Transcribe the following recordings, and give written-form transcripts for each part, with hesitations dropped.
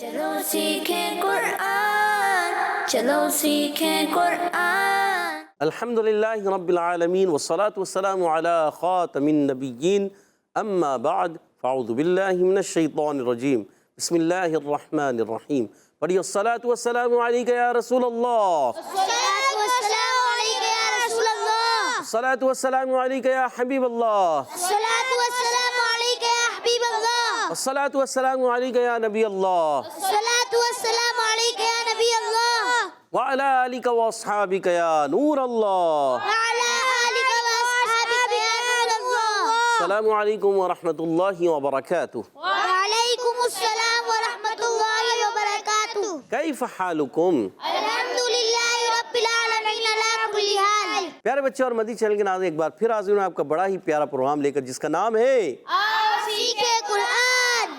چلو سیکھیں قرآن، چلو سیکھیں قرآن۔ الحمدللہ رب العالمین والصلاة والسلام علی خاتم النبیین اما بعد فاعوذ باللہ من الشیطان الرجیم بسم اللہ الرحمن الرحیم۔ پڑھیے الصلاة والسلام علیک یا رسول اللہ، الصلاة والسلام علیک یا رسول اللہ، الصلاة والسلام علیک یا حبیب اللہ، الصلاة والسلام علیک یا حبیب اللہ، الصلاة والسلام علیک یا نبی اللہ، الصلاة والسلام علیک یا نبی اللہ، وعلی آلک واصحابک یا نور اللہ۔ وعلی آلک واصحابک یا نور اللہ۔ السلام علیکم ورحمۃ اللہ وبرکاتہ۔ وعلیکم السلام ورحمۃ اللہ وبرکاتہ۔ کیف حالکم؟ الحمدللہ رب العالمین علی کل حال۔ پیارے بچے اور مدی چینل کے ناظرین، ایک بار پھر حاضر ہوں آپ کا بڑا ہی پیارا پروگرام لے کر، جس کا نام ہے آؤ سیکھیں قرآن۔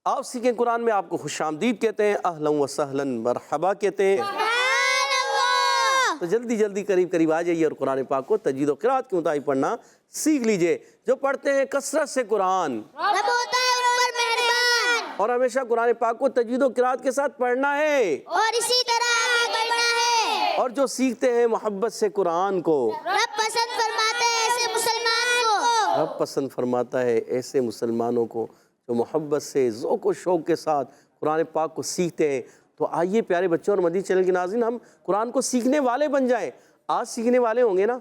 آپ سیکھیں قرآن میں آپ کو خوش آمدید کہتے ہیں، اہلا و سہلا مرحبا کہتے ہیں۔ سبحان اللہ۔ تو جلدی جلدی قریب آ جائیے اور قرآن پاک کو تجوید و قرات کے مطابق پڑھنا سیکھ لیجئے۔ جو پڑھتے ہیں کثرت سے قرآن، رب ہوتا ہے ان پر مہربان، اور ہمیشہ قرآن پاک کو تجوید و قرات کے ساتھ پڑھنا ہے، اور اسی طرح آگے بڑھنا ہے۔ اور جو سیکھتے ہیں محبت سے قرآن کو، رب پسند فرماتا ہے ایسے مسلمان کو۔ رب پسند فرماتا ہے ایسے مسلمانوں کو جو محبت سے ذوق و شوق کے ساتھ قرآن پاک کو سیکھتے ہیں۔ تو آئیے پیارے بچوں اور مدنی چینل کے ناظرین، ہم قرآن کو سیکھنے والے بن جائیں۔ آج سیکھنے والے ہوں گے نا،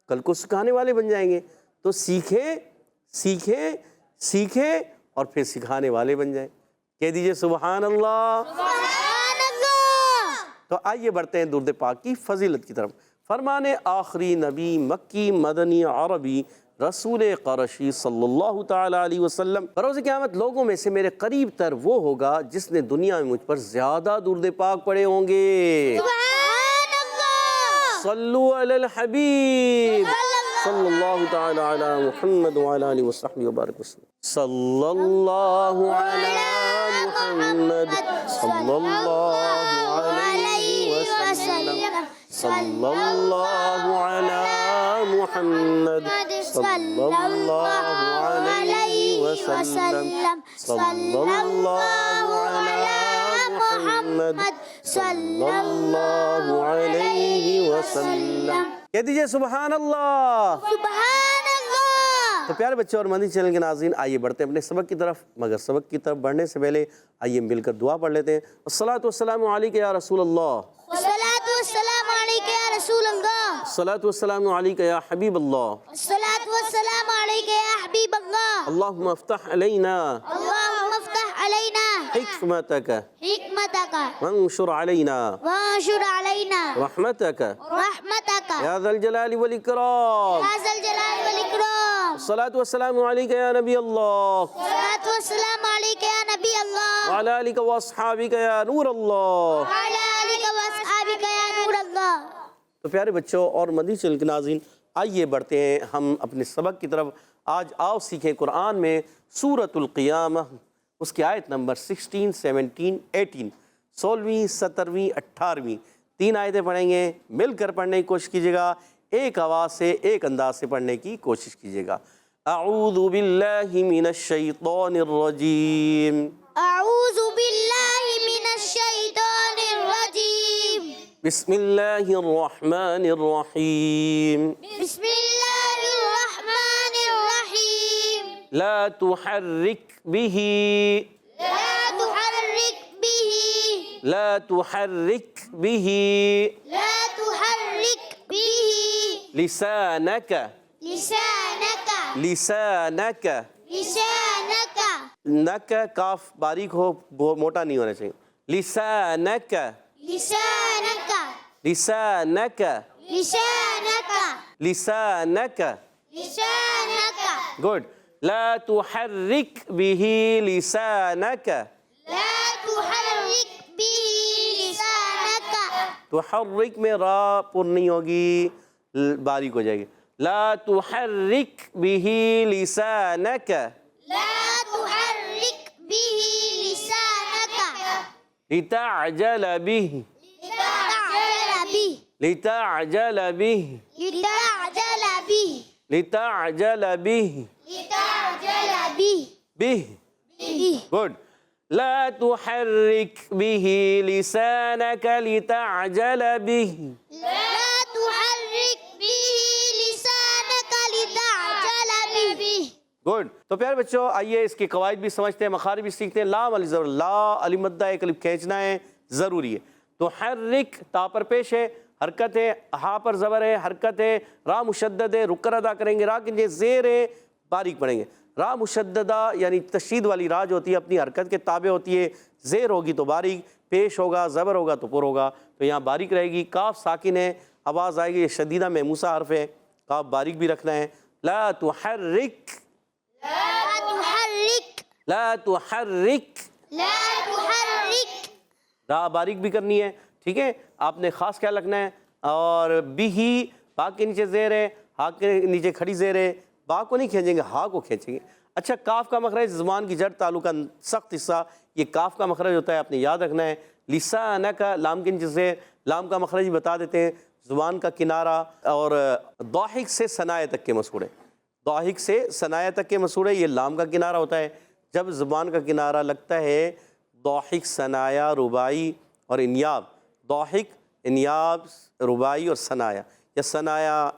کل کو سکھانے والے بن جائیں گے۔ تو سیکھیں اور پھر سکھانے والے بن جائیں۔ کہہ دیجئے سبحان اللہ۔ سبحان اللہ۔ تو آئیے بڑھتے ہیں درود پاک کی فضیلت کی طرف۔ فرمان آخری نبی مکی مدنی عربی رسول قرشی صلی اللہ تعالی علیہ وسلم، بروز قیامت لوگوں میں سے میرے قریب تر وہ ہوگا جس نے دنیا میں مجھ پر زیادہ درود پاک پڑھے ہوں گے۔ سبحان اللہ۔ صلو علی الحبیب صلی اللہ تعالی علی محمد وعلی آلہ وصحبہ وبارک وسلم۔ صلی اللہ علی محمد صلی اللہ علیہ وسلم، صلی اللہ علی محمد صلی اللہ علیہ وسلم، صلی اللہ علی محمد صلی اللہ علیہ وسلم۔ کہہ دیجئے سبحان اللہ۔ سبحان اللہ۔ تو پیارے بچے اور مدنی چینل کے ناظرین، آئیے بڑھتے ہیں اپنے سبق کی طرف، مگر سبق کی طرف بڑھنے سے پہلے آئیے مل کر دعا پڑھ لیتے ہیں۔ الصلاۃ والسلام علیک یا رسول اللہ، الصلاة والسلام علیک یا رسول اللہ، الصلاۃ والسلام علیک یا حبیب اللہ، الصلاة والسلام علیک یا حبیب اللہ۔ اللہم افتح علینا اللہم افتح علینا حکمتک حکمتک وانشر علینا وانشر علینا رحمتک رحمتک یا ذا الجلال والاکرام۔ یا ذا الجلال والاکرام۔ الصلاۃ والسلام علیک یا نبی اللہ الصلاة والسلام علیک یا نبی اللہ، وعلی آلک واصحابک یا نور اللہ۔ وعلی آلک واصحابک یا نور اللہ۔ تو پیارے بچوں اور مدنی چینل کے ناظرین، آئیے بڑھتے ہیں ہم اپنے سبق کی طرف۔ آج آؤ سیکھیں قرآن میں سورۃ القیامہ، اس کی آیت نمبر 16، 17، 18، 16ویں، 17ویں، 18ویں، 3 آیتیں پڑھیں گے۔ مل کر پڑھنے کی کوشش کیجیے گا، ایک آواز سے ایک انداز سے پڑھنے کی کوشش کیجیے گا۔ اعوذ باللہ من الشیطان الرجیم، اعوذ باللہ من الشیطان الرجیم، بسم اللہ الرحمن الرحیم، بسم اللہ الرحمن الرحیم۔ لا تحرک به لا تحرک به لا تحرک به لا تحرک به لسانک لسانک لسانک لسانک نک کاف باریک ہو، موٹا نہیں ہونا چاہیے۔ لسانک لسانک لسانک لسانک لسانک لسانک گڈ۔ لا تحرک به لسانک، لا تحرک به لسانک، تحرک میں را پر نہیں ہوگی، باریک ہو جائے گی۔ لا تحرک به لسانک لا تحرک به لسانک لتعجل به لتعجل به لتعجل به لتعجل به لتعجل به لتعجل به به به گڈ۔ لا تحرك به لسانك لتعجل به. لا تحرك به لسانك لتعجل به. گڈ. تو پیارے بچوں آئیے اس کے قواعد بھی سمجھتے ہیں، مخارج بھی سیکھتے ہیں. لام علی زبر لا، الف مدہ ایک الف کھینچنا ہے، ضروری ہے. تو حرک تا پر پیش ہے، حرکت ہے. ہا پر زبر ہے، حرکت ہے. را مشدد ہے، رک کر ادا کریں گے. را کے زیر ہے، باریک پڑھیں گے. را مشددہ یعنی تشدید والی را جو ہوتی ہے اپنی حرکت کے تابع ہوتی ہے. زیر ہوگی تو باریک، پیش ہوگا، زبر ہوگا تو پر ہوگا، تو یہاں باریک رہے گی. کاف ساکن ہے، آواز آئے گی، یہ شدیدہ محموسہ حرف ہے، کاف باریک بھی رکھنا ہے. لا تحرک، لا تحرك لا تحرک. لا تحرك. را باریک بھی کرنی ہے، ٹھیک ہے. آپ نے خاص خیال رکھنا ہے. اور بھی، با کے نیچے زیر ہے، ہا کے نیچے کھڑی زیر ہے. با کو نہیں کھینچیں گے، ہا کو کھینچیں گے. اچھا، کاف کا مخرج زبان کی جڑ تعلق کا سخت حصہ، یہ کاف کا مخرج ہوتا ہے، آپ نے یاد رکھنا ہے. لسانک، لام کے نیچے زیر، لام کا مخرج بھی بتا دیتے ہیں. زبان کا کنارہ اور ضاحک سے ثنایا تک کے مسوڑے، ضاحک سے ثنایا تک کے مسوڑے، یہ لام کا کنارہ ہوتا ہے. جب زبان کا کنارہ لگتا ہے ضاحک، ثنایا، رباعی اور انیاب، ضاحک، انیاب، رباعی اور ثنایا، یا ثنایا،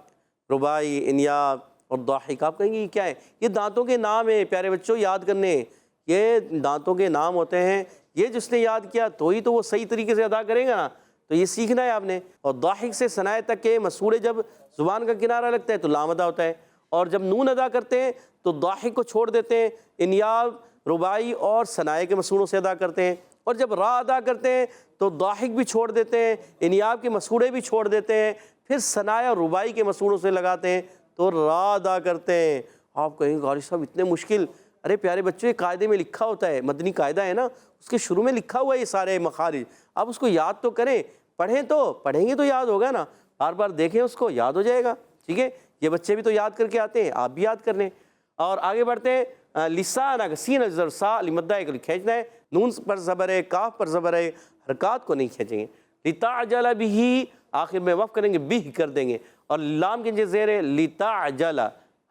رباعی، انیاب اور ضاحک. آپ کہیں گے یہ کیا ہے؟ یہ دانتوں کے نام ہیں پیارے بچوں، یاد کرنے. یہ دانتوں کے نام ہوتے ہیں. یہ جس نے یاد کیا تو ہی تو وہ صحیح طریقے سے ادا کرے گا نا. تو یہ سیکھنا ہے آپ نے. اور ضاحک سے ثنایا تک کے مسوڑے جب زبان کا کنارہ لگتا ہے تو لام ادا ہوتا ہے. اور جب نون ادا کرتے ہیں تو ضاحک کو چھوڑ دیتے ہیں، انیاب، رباعی اور ثنایا کے مسوڑوں سے ادا کرتے ہیں. اور جب را ادا کرتے ہیں تو ضاحک بھی چھوڑ دیتے ہیں، انیاب کے مسوڑے بھی چھوڑ دیتے ہیں، پھر ثنایا اور رباعی کے مسوڑوں سے لگاتے ہیں تو را ادا کرتے ہیں. آپ کہیں گے غالب صاحب اتنے مشکل. ارے پیارے بچوں، یہ قاعدے میں لکھا ہوتا ہے، مدنی قاعدہ ہے نا، اس کے شروع میں لکھا ہوا ہے یہ سارے مخارج. آپ اس کو یاد تو کریں، پڑھیں گے تو یاد ہوگا نا. بار بار دیکھیں اس کو، یاد ہو جائے گا. ٹھیک ہے، یہ بچے بھی تو یاد کر کے آتے ہیں، آپ بھی یاد کر لیں. اور آگے بڑھتے ہیں. لسانک، سین زبر سا، لمدہ ایک کھینچنا ہے. نون پر زبر ہے، کاف پر زبر ہے، حرکات کو نہیں کھینچیں گے. لتعجل به، آخر میں وقف کریں گے، بھی کر دیں گے. اور لام کے نیچے زیر ہے، لتعجل،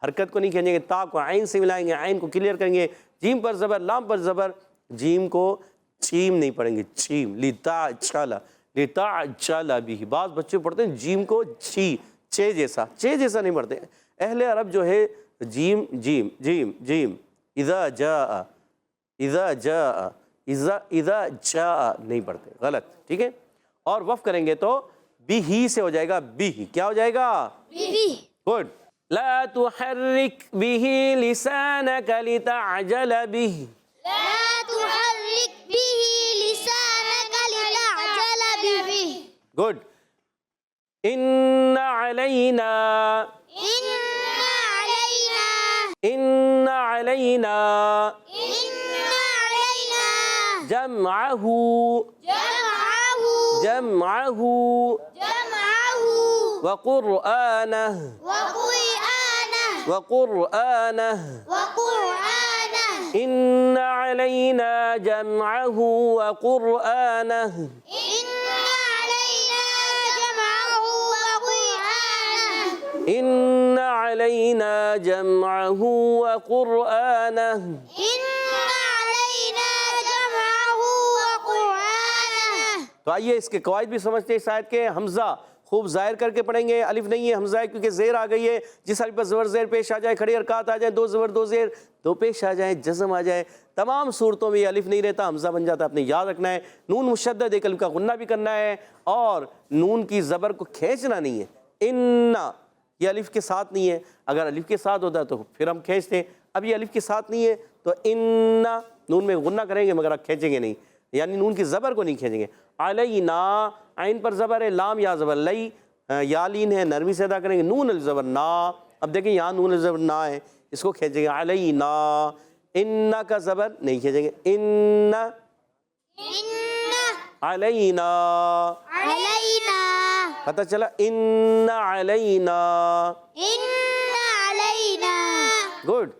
حرکت کو نہیں کھینچیں گے. تا کو عین سے ملائیں گے، عین کو کلیئر کریں گے. جیم پر زبر، لام پر زبر، جیم کو چیم نہیں پڑھیں گے، چیم. لتعجل، لتعجل به. بعض بچے پڑھتے ہیں جیم کو چے جیسا نہیں پڑھتے. اہل عرب جو ہے جیم جیم جیم جیم، اذا جاء، اذا جاء، اذا جاء نہیں پڑھتے، غلط. ٹھیک ہے. اور وقف کریں گے تو بھی سے ہو جائے گا، بھی کیا ہو جائے گا؟ به. گڈ. لا تحرک به لسانک لتعجل به. لا تحرك به لسانك لتعجل به. گڈ. ان علینا، إن علينا، ان علینا إن علينا جمعہ، جمعه، جمعہ جمعه وقرآنہ، وقرآنه، وقرآنہ. وقرآنه. ان علینا جمعہ وقرآنہ. إن علينا جمعه وقرآنه. ان علینا جمعہ وقرآنہ. إن علينا جمعه وقرآنه. تو آئیے اس کے قواعد بھی سمجھتے ہیں. اس آیت کے حمزہ خوب ظاہر کر کے پڑھیں گے. الف نہیں ہے، حمزہ ہے کیونکہ زیر آ گئی ہے. جس الف پر زبر زیر پیش آ جائے، کھڑی حرکات آ جائیں، دو زبر دو زیر دو پیش آ جائیں، جزم آ جائے، تمام صورتوں میں یہ الف نہیں رہتا، حمزہ بن جاتا ہے. اپنے یاد رکھنا ہے. نون مشدد، ایک الف کا غنہ بھی کرنا ہے، اور نون کی زبر کو کھینچنا نہیں ہے. ان، یہ الف کے ساتھ نہیں ہے. اگر الف کے ساتھ ہوتا تو پھر ہم کھینچتے ہیں. اب یہ الف کے ساتھ نہیں ہے تو ان، نون میں غنہ کریں گے مگر آپ کھینچیں گے نہیں، یعنی نون کی زبر کو نہیں کھینچیں گے. علینا، عین پر زبر ہے، لام یا زبر لئی، یا لین ہے، نرمی سے ادا کریں گے. نون الزبر نا، اب دیکھیں یہاں نون الزبر نا ہے، اس کو کھینچیں گے. علینا، ان کا زبر نہیں کھینچیں گے. ان، إن علینا، علينا، پتہ چلا. ان علینا. إن علينا. گڈ.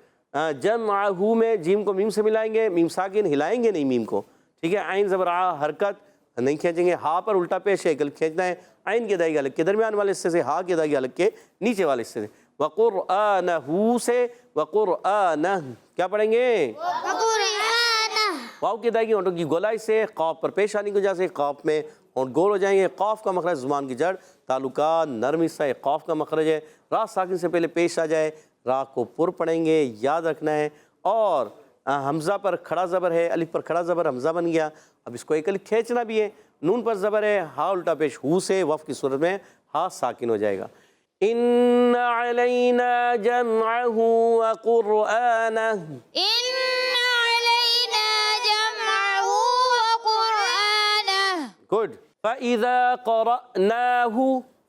جمعہ میں جیم کو میم سے ملائیں گے، میم ساکن، ہلائیں گے نہیں میم کو. ٹھیک ہے. عین زبر آ، حرکت نہیں کھینچیں گے. ہا پر الٹا پیش ہے، گل کھینچنا ہے. عین کی ادائیگی الگ کے درمیان والے حصے سے، ہا کی ادائیگی الگ کے نیچے والے حصے سے. وقرآنہ سے، وقرآنہ کیا پڑھیں گے؟ وقرآنه، واو کی ادائیگی ہونٹوں کی گولائی سے، قاف پر پیش آنے کی وجہ سے قاف میں ہونٹ گول ہو جائیں گے۔ قاف کا مخرج زبان کی جڑ، تعلقات نرم حصہ قاف کا مخرج ہے۔ را ساکن سے پہلے پیش آ جائے، را کو پر پڑھیں گے، یاد رکھنا ہے۔ اور حمزہ پر کھڑا زبر ہے، الف پر کھڑا زبر حمزہ بن گیا، اب اس کو ایک الف کھینچنا بھی ہے۔ نون پر زبر ہے، ہا الٹا پیش ہو سے، وف کی صورت میں ہا ساکن ہو جائے گا۔ ان علینا جمعہ وقرآنہ، إن علينا جمعه وقرآنه گڈ۔ فَإِذَا قَرَأْنَاهُ،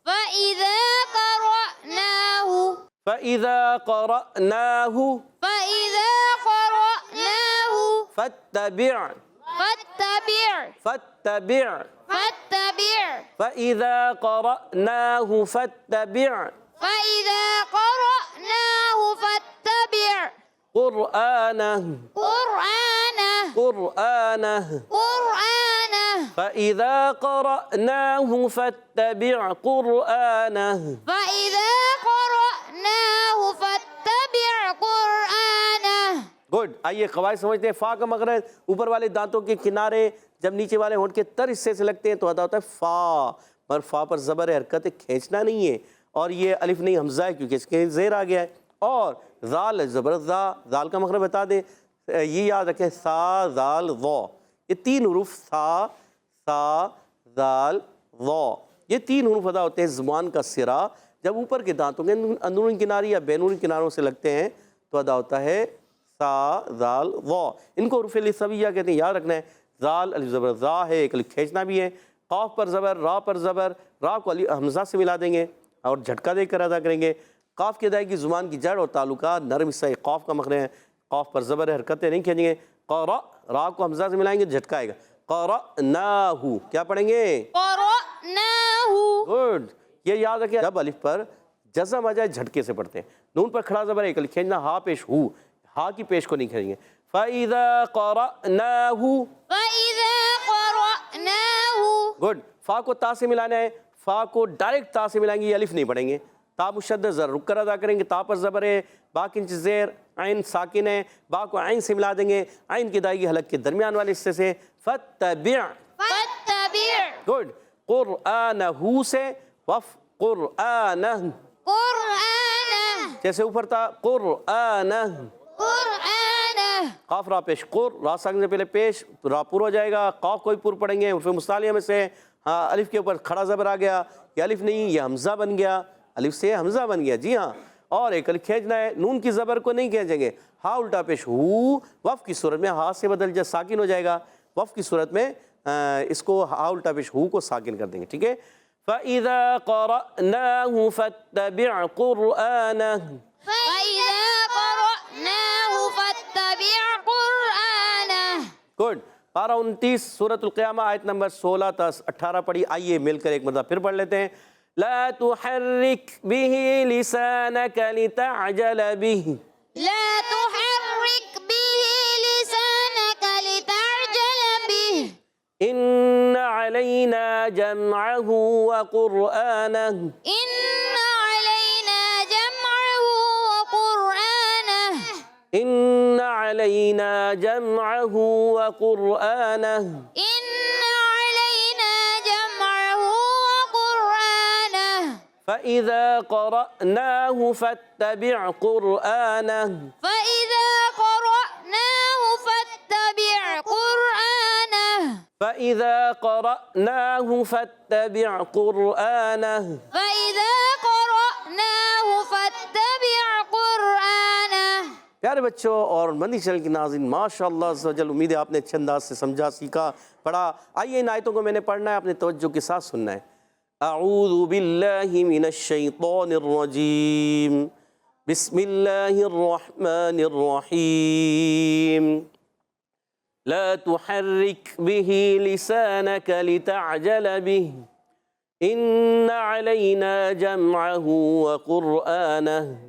فإذا قرأناه فَإِذَا قَرَأْنَاهُ فإذا قرأناه فَاتَّبِعْ، فاتبع فَاتَّبِعْ، فاتبع فَإِذَا قَرَأْنَاهُ فَاتَّبِعْ فإذا قرأناه فاتبع قُرْآنَهُ، قرآنه قُرْآنَهُ، قرآنه فَإِذَا قَرَأْنَاهُ فَاتَّبِعْ قُرْآنَهُ۔ فإذا قرأناه فاتبع قرآنه۔ گڈ، آئیے قواعد سمجھتے ہیں۔ فا کا مخرج اوپر والے دانتوں کے کنارے جب نیچے والے ہونٹ کے تر حصے سے لگتے ہیں تو ادا ہوتا ہے فا، پر فا پر زبر ہے، حرکت کھینچنا نہیں ہے، اور یہ الف نہیں حمزہ ہے کیونکہ اس کے زیر آ گیا ہے۔ اور ذال زبر ذا، ذال کا مخرج بتا دیں، یہ یاد رکھیں، سا ذال ذا، یہ تین حروف سا، سا، ذال، ذا، یہ تین حروف ادا ہوتے ہیں زبان کا سرا جب اوپر کے دانتوں کے اندرونی کنارے یا بیرونی کناروں سے لگتے ہیں تو ادا ہوتا ہے سا، ذال، ذا۔ ان کو حروف لسویہ کہتے ہیں، یاد رکھنا ہے۔ ذال الف زبر ذا ہے، ایک الف کھینچنا بھی ہے۔ قاف پر زبر، را پر زبر، را کو حمزہ سے ملا دیں گے اور جھٹکا دے کر ادا کریں گے۔ قاف کی ادائیگی زبان کی جڑ اور تعلقات نرم حصہ قاف کا مخرج ہے، قاف پر زبر ہے، حرکتیں نہیں کھینچیں گے۔ قرأ، را کو حمزہ سے ملائیں گے، جھٹکا آئے گا۔ قرأناہ، کیا پڑھیں گے؟ قرأناه گڈ، یہ یاد رکھیں جب الف پر جزم آ جائے جھٹکے سے پڑھتے ہیں۔ نون پر کھڑا زبر ایک الف کھینچنا، ہا پیش ہو، ہا کی پیش کو نہیں کھینچیں گے۔ فَإِذَا قَرَأْنَاهُ، فإذا قرأناه گڈ، فا کو تا سے ملانا ہے، فا کو ڈائریکٹ تا سے ملائیں گے، یہ الف نہیں پڑھیں گے۔ تا مشدد زر رک کر ادا کریں گے، تا پر زبر ہے، با کی نیچے زیر، عین ساکن ہے، با کو عین سے ملا دیں گے، عین کی ادائیگی حلق کے درمیان والے حصے سے۔ فَاتَّبِعْ، فاتبع گڈ، قرآنہ سے وف قرآنہ، قرآنه جیسے اوپر تھا قرآنہ، قرآنه قاف را پیش قر، را ساکن سے پہلے پیش، را پر ہو جائے گا، قاف کوئی پر پڑھیں گے۔ حروف مستعلیہ میں سے ہاں الف کے اوپر کھڑا زبر آ گیا، یہ الف نہیں، یہ حمزہ بن گیا، الف سے حمزہ بن گیا، جی ہاں۔ اور ایک الف کھینچنا ہے، نون کی زبر کو نہیں کھینچیں گے، ہا الٹا پیش ہو، وف کی صورت میں ہا سے بدل جائے ساکن ہو جائے گا، وف کی صورت میں اس کو ہا الٹا پیش ہو کو ساکن کر دیں گے، ٹھیک ہے۔ فَإِذَا قَرَأْنَاهُ فَاتَّبِعْ قُرْآنَهُ، فإذا قرأناه فاتبع قرآنه۔ گڈ۔ پارہ 29 سورۃ القیامہ آیت نمبر 16 تا 18 پڑھی، آئیے مل کر ایک مرتبہ پھر پڑھ لیتے ہیں۔ لا تحرک به لسانک لتعجل به، لا تحرك به لسانك لتعجل به ان علینا جمعہ وقرآنہ، إن علينا جمعه وقرآنه ان علینا جمعہ وقرآنہ، إن علينا جمعه وقرآنه فإذا قرأناه فاتبع قرآنه، فإذا قرأناه فاتبع قرآنه فإذا قرأناه فاتبع قرآنه۔ فإذا قرأناه فاتبع قرآنه۔ پیارے بچوں اور مدنی چینل کے ناظرین، ماشاءاللہ عز و جل، امید ہے آپ نے اچھے انداز سے سمجھا، سیکھا، پڑھا۔ آئیے ان آیتوں کو میں نے پڑھنا ہے، اپنے توجہ کے ساتھ سننا ہے۔ اعوذ باللہ من الشیطان الرجیم، بسم اللہ الرحمن الرحیم۔ لا تحرک به لسانک لتعجل به، ان علینا جمعہ وقرآنہ،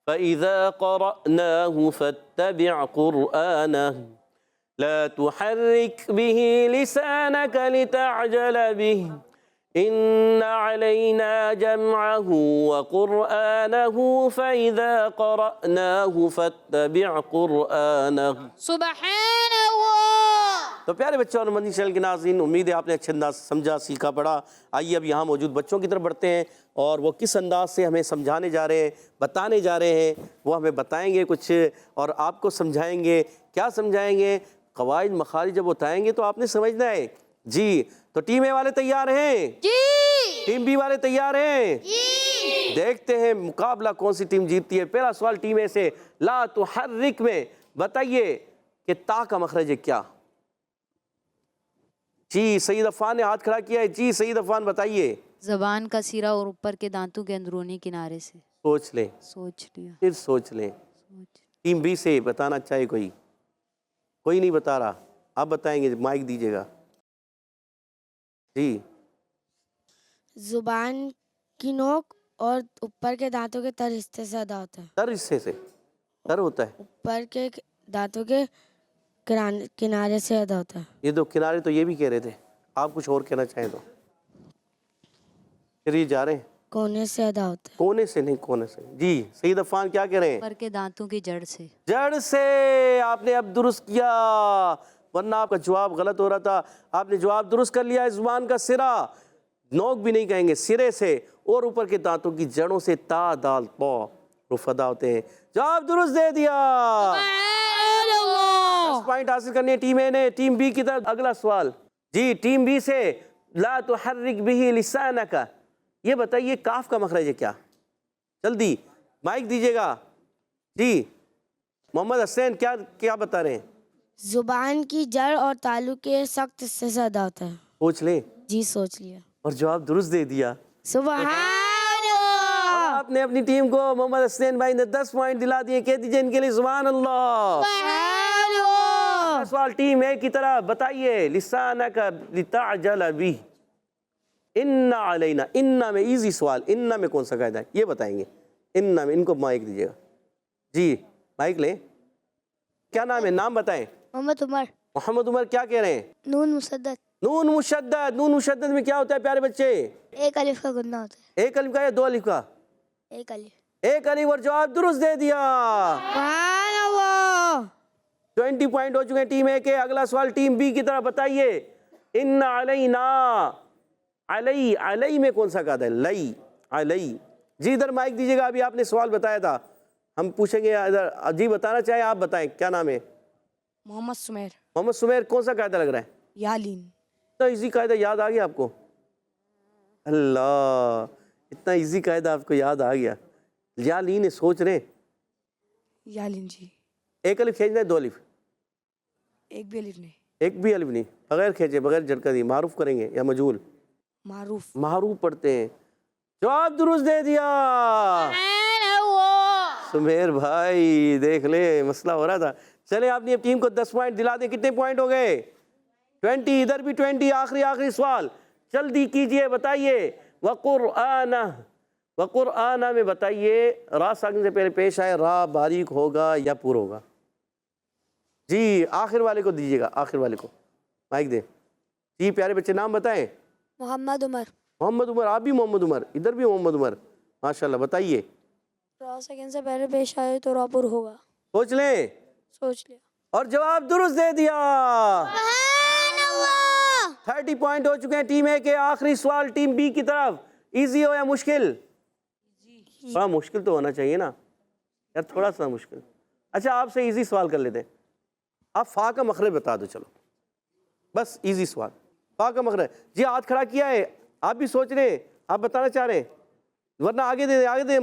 فإذا قرأناه فاتبع قرآنه، لا تحرك به لسانك لتعجل به، إن علينا جمعه وقرآنه فإذا قرأناه فاتبع قرآنه. سبحان اللہ. تو پیارے بچوں اور مدنی چینل کے ناظرین، امید ہے آپ نے اچھے انداز سے سمجھا، سیکھا، پڑھا. آئیے اب یہاں موجود بچوں کی طرف بڑھتے ہیں اور وہ کس انداز سے ہمیں سمجھانے جا رہے ہیں، بتانے جا رہے ہیں. وہ ہمیں بتائیں گے کچھ اور آپ کو سمجھائیں گے. کیا سمجھائیں گے؟ قواعد مخارج جب بتائیں گے تو آپ نے سمجھنا ہے. جی تو ٹیم اے والے تیار ہیں؟ جی. ٹیم بی والے تیار ہیں؟ جی. دیکھتے ہیں مقابلہ کون سی ٹیم جیتتی ہے. پہلا سوال ٹیم اے سے، لا تحرک میں بتائیے کہ تا کا مخرج ہے کیا؟ جی سعید عفان نے ہاتھ کھڑا کیا ہے. جی سعید عفان بتائیے. زبان کا سرا اور اوپر کے دانتوں کے اندرونی کنارے سے. سوچ لیں، سوچ لیا. پھر سوچ لیں. ٹیم بی سے بتانا چاہے کوئی نہیں بتا رہا. آپ بتائیں گے، مائک دیجیے گا. جی زبان کی نوک اور اوپر کے دانتوں کے تر حصے سے ادا ہوتا ہے. تر حصے سے تر ہوتا ہے. اوپر کے دانتوں کے کنارے سے ادا ہوتا ہے. یہ دو کنارے تو یہ بھی کہہ رہے تھے، آپ کچھ اور کہنا چاہیں تو پھر یہ جا رہے ہیں. کونے سے ادا ہوتا ہے. کونے سے نہیں، کونے سے. جی سعید عفان کیا کہہ رہے ہیں؟ اوپر کے دانتوں کی جڑ سے. جڑ سے. آپ نے اب درست کیا، ورنہ آپ کا جواب غلط ہو رہا تھا. آپ نے جواب درست کر لیا ہے. زبان کا سرا، نوک بھی نہیں کہیں گے، سرے سے اور اوپر کے دانتوں کی جڑوں سے تا دال طا حروف ادا ہوتے ہیں. جواب درست دے دیا. 10 پوائنٹ حاصل کرنے ٹیم اے نے. ٹیم بی کی طرف اگلا سوال. جی ٹیم بی سے، لا تحرک به لسانک، یہ بتائیے کاف کا مخرج ہے کیا؟ جلدی مائک دیجیے گا. جی محمد حسین کیا بتا رہے ہیں؟ زبان کی جڑ اور تالو کے سخت حصے سے ادا ہوتا ہے. سوچ لیں. جی سوچ لیا. اور جواب درست دے دیا. سبحان اللہ. آپ نے اپنی ٹیم کو، محمد حسین بھائی نے 10 پوائنٹ دلا دیے. کہہ دیجیے ان کے لیے سبحان اللہ. سبحان اللہ. سوال ٹیم اے کی طرف بتائیے، لسانک لتعجل بہ. ان علینا، ان میں ایزی سوال، ان میں کون سا قاعدہ ہے یہ بتائیں گے. ان میں، ان کو مائک دیجیے گا. جی مائک لیں. کیا نام ہے؟ نام بتائیں. محمد عمر. محمد عمر کیا کہہ رہے ہیں؟ نون مشدد. نون مشدد. نون مشدد میں کیا ہوتا ہے پیارے بچے؟ ایک الف کا گننا ہوتا ہے. ایک الف کا یا 2 الف کا؟ ایک الف. ایک الف. اور جواب درست دے دیا. سبحان اللہ. 20 پوائنٹ ہو چکے ہیں ٹیم اے کے. اگلا سوال ٹیم بی کی طرف بتائیے. ان علینا، علی میں کون سا قاعدہ ہے؟ لئی، علی. جی ادھر مائک دیجیے گا. ابھی آپ نے سوال بتایا تھا، ہم پوچھیں گے ادھر. جی بتانا چاہیں آپ بتائیں. کیا نام ہے؟ محمد سمیر. محمد سمیر. کون سا قاعدہ لگ رہا ہے؟ یالین. اتنا ایزی قاعدہ یاد آ گیا آپ کو؟ اللہ، اتنا ایزی قاعدہ آپ کو یاد آ گیا. یا لین سوچ رہے ہیں. یالین جی. ایک الف کھینچنا ہے 2 الف؟ ایک بھی الف نہیں. ایک بھی الف نہیں. بغیر کھینچے، بغیر جھٹکا دی. معروف کریں گے یا مجہول؟ معروف. معروف پڑھتے ہیں. جواب درست دے دیا. سمیر بھائی دیکھ لے، مسئلہ ہو رہا تھا. چلیں آپ نے اب ٹیم کو 10 پوائنٹ دلا دیں. کتنے پوائنٹ ہو گئے؟ 20. ادھر بھی 20. آخری سوال جلدی کیجئے. بتائیے وقرآنہ. وقرآنہ میں بتائیے را ساکن سے پہلے پیش آئے، را باریک ہوگا یا پور ہوگا؟ جی آخر والے کو دیجیے گا. آخر والے کو مائک دیں. جی پیارے بچے نام بتائیں. محمد عمر. محمد عمر. آپ بھی محمد عمر. ادھر بھی محمد عمر. ماشاءاللہ. بتائیے. را ساکن سے پہلے پیش آئے تو راپور ہوگا. سوچ لیں. سوچ لیا. اور جواب درست دے دیا. سبحان اللہ. 30 پوائنٹ ہو چکے ہیں ٹیم اے کے. آخری سوال ٹیم بی کی طرف. ایزی ہو یا مشکل؟ تھوڑا مشکل تو ہونا چاہیے نا یار، تھوڑا سا مشکل. اچھا آپ سے ایزی سوال کر لیتے ہیں. آپ فا کا مخرج بتا دو. چلو بس ایزی سوال. فا کا مخرج. جی ہاتھ کھڑا کیا ہے. آپ بھی سوچ رہے ہیں، آپ بتانا چاہ رہے ہیں، ورنہ آگے دے دیں. آگے دیں.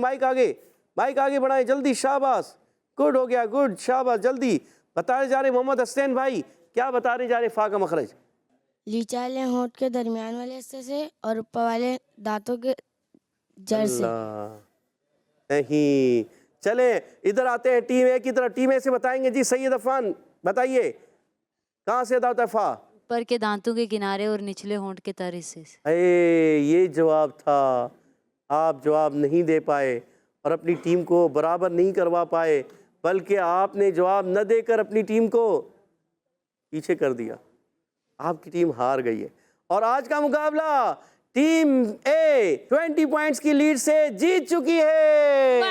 مائک آگے بڑھائیں جلدی. شاباش. گڈ ہو گیا. گڈ. شاباش. جلدی بتانے جا رہے محمد حسین بھائی. کیا بتانے جا رہے فا کا مخرج؟ لیچا والے ہونٹ کے درمیان والے حصے سے اور اوپر والے دانتوں کے جڑ سے. اللہ نہیں. چلیں ادھر آتے ہیں ٹیم اے کی طرف. ٹیم اے سے بتائیں گے. جی سید عفان بتائیے کہاں سے ادا ہوتا ہے فا؟ اوپر کے دانتوں کے کنارے اور نچلے ہونٹ کے تر حصے سے. اے یہ جواب تھا. آپ جواب نہیں دے پائے اور اپنی ٹیم کو برابر نہیں کروا پائے، بلکہ آپ نے جواب نہ دے کر اپنی ٹیم کو پیچھے کر دیا. آپ کی ٹیم ہار گئی ہے. اور آج کا مقابلہ ٹیم اے 20 پوائنٹس کی لیڈ سے جیت چکی ہے.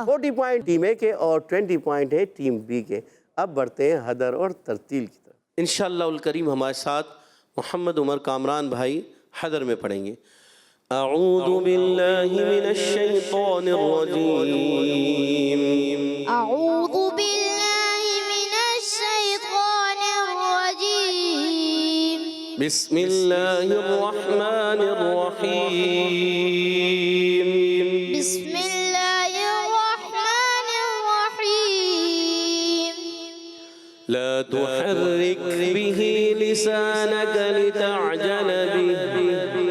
40 پوائنٹ ٹیم اے کے اور 20 پوائنٹ ہے ٹیم بی کے. اب بڑھتے ہیں حدر اور ترتیل کی طرف. انشاءاللہ الکریم ہمارے ساتھ محمد عمر کامران بھائی حدر میں پڑھیں گے. اعوذ باللہ من الشیطان الرجیم. أعوذ بالله من الشيطان الرجيم. بسم اللہ الرحمن الرحیم. بسم الله الرحمن الرحيم. لا تحرك به لسانك لتعجل به.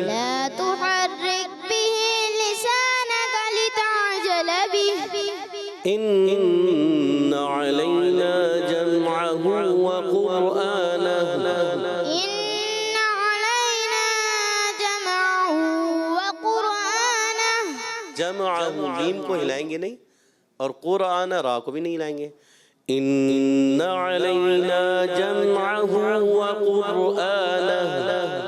لا تحرك به لسانك لتعجل به. إن علينا جمعه وقرآنه. إن علينا جمعه وقرآنه. جمعه میم کو ہلائیں گے نہیں اور قرآن را کو بھی نہیں ہلائیں گے. إن علينا جمعه وقرآنه.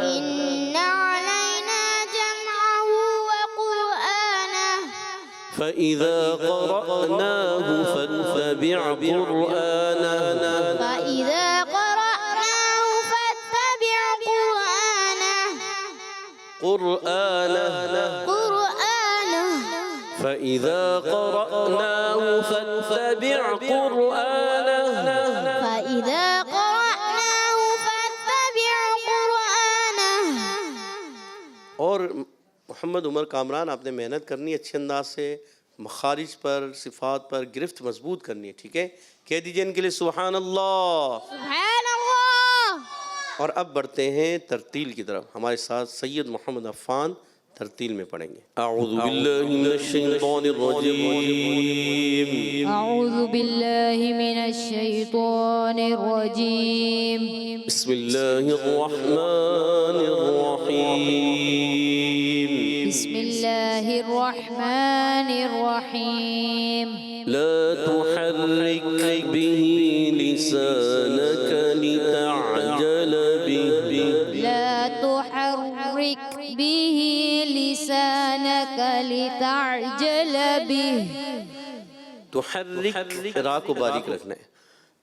إن علينا جمعه وقرآنه. فإذا قرأناه فاتبع قرآنه. فإذا قرأناه فاتبع قرآنه. قرآنه. فإذا قرأناه فاتبع قرآنه. فإذا قرأناه فاتبع قرآنه. اور محمد عمر کامران آپ نے محنت کرنی ہے اچھے انداز سے، مخارج پر، صفات پر گرفت مضبوط کرنی ہے. ٹھیک ہے، کہہ دیجئے ان کے لیے سبحان اللہ. سبحان اللہ. اور اب بڑھتے ہیں ترتیل کی طرف. ہمارے ساتھ سید محمد عفان ترتیل میں پڑھیں گے. اعوذ باللہ من الشیطان الرجیم. أعوذ بالله من الشيطان الرجيم. بسم اللہ الرحمن الرحیم. بسم الله الرحمن الرحيم. لا تحرك به لسانك لتعجل به. لا تحرك به لسانك لتعجل به. تحرک را کو باریک رکھنا ہے.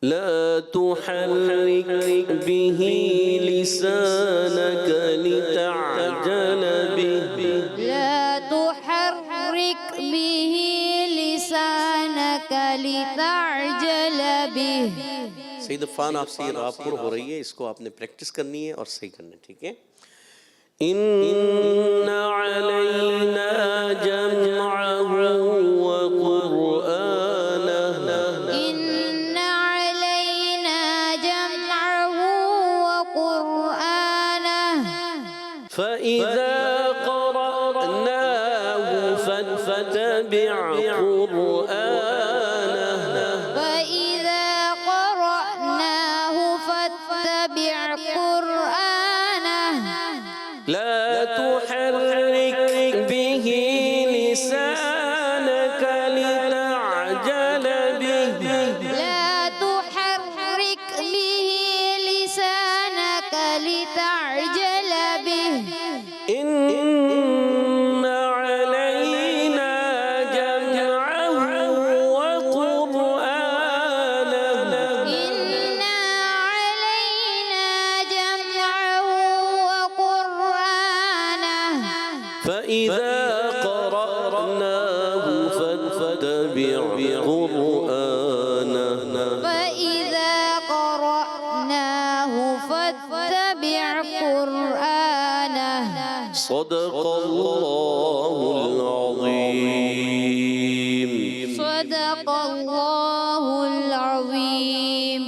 لا تحرك به لسانك لتعجل به. لا تحرك به لسانك لتعجل به. سید عفان آپ سے یہ را پر ہو رہی ہے، اس کو آپ نے پریکٹس کرنی ہے اور صحیح کرنا ہے. ٹھیک ہے. ان علینا جمعه وقرآنه. إن علينا جمعه وقرآنه. فإذا قرأناه فاتبع قرآنه. فإذا قرأناه فاتبع قرآنه. لا تحرك به لسانك لتعجل به. لا تحرك به لسانك لتعجل به. إن علينا جمعه وقرآنه. إن علينا جمعه وقرآنه. فإذا قرأناه فاتبع قرآنه. فإذا قرأناه فاتبع قرآنه. صدق الله العظيم. صدق الله العظيم.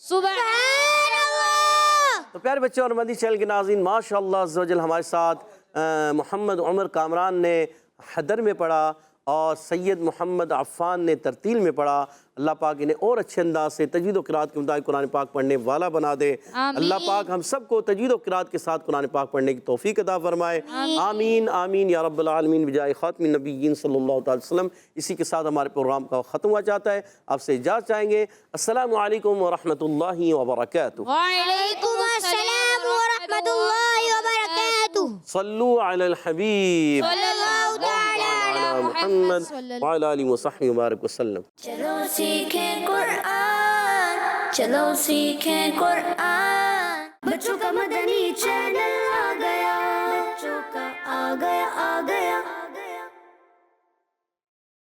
سبحان اللہ. تو پیارے بچوں اور مدنی چینل کے ناظرین، ماشاءاللہ عز و جل ہمارے ساتھ محمد عمر کامران نے حدر میں پڑھا اور سید محمد عفان نے ترتیل میں پڑھا. اللہ پاک انہیں اور اچھے انداز سے تجوید و قرات کے مطابق قرآن پاک پڑھنے والا بنا دے. اللہ پاک ہم سب کو تجوید و قرات کے ساتھ قرآن پاک پڑھنے کی توفیق عطا فرمائے. آمین آمین یا رب العالمین بجائے خاتم النبیین صلی اللہ علیہ وسلم. اسی کے ساتھ ہمارے پروگرام کا ختم ہوا چاہتا ہے. آپ سے اجازت چاہیں گے. السلام علیکم ورحمۃ اللہ وبرکاتہ. وعلیکم السلام ورحمۃ اللہ وبرکاتہ. صلو علی الحبیب علی محمد وعلی آلہ وصحبہ وبارک وسلم. چلو سیکھیں قرآن، چلو سیکھیں قرآن. بچوں کا مدنی چینل آ گیا، بچوں کا آ گیا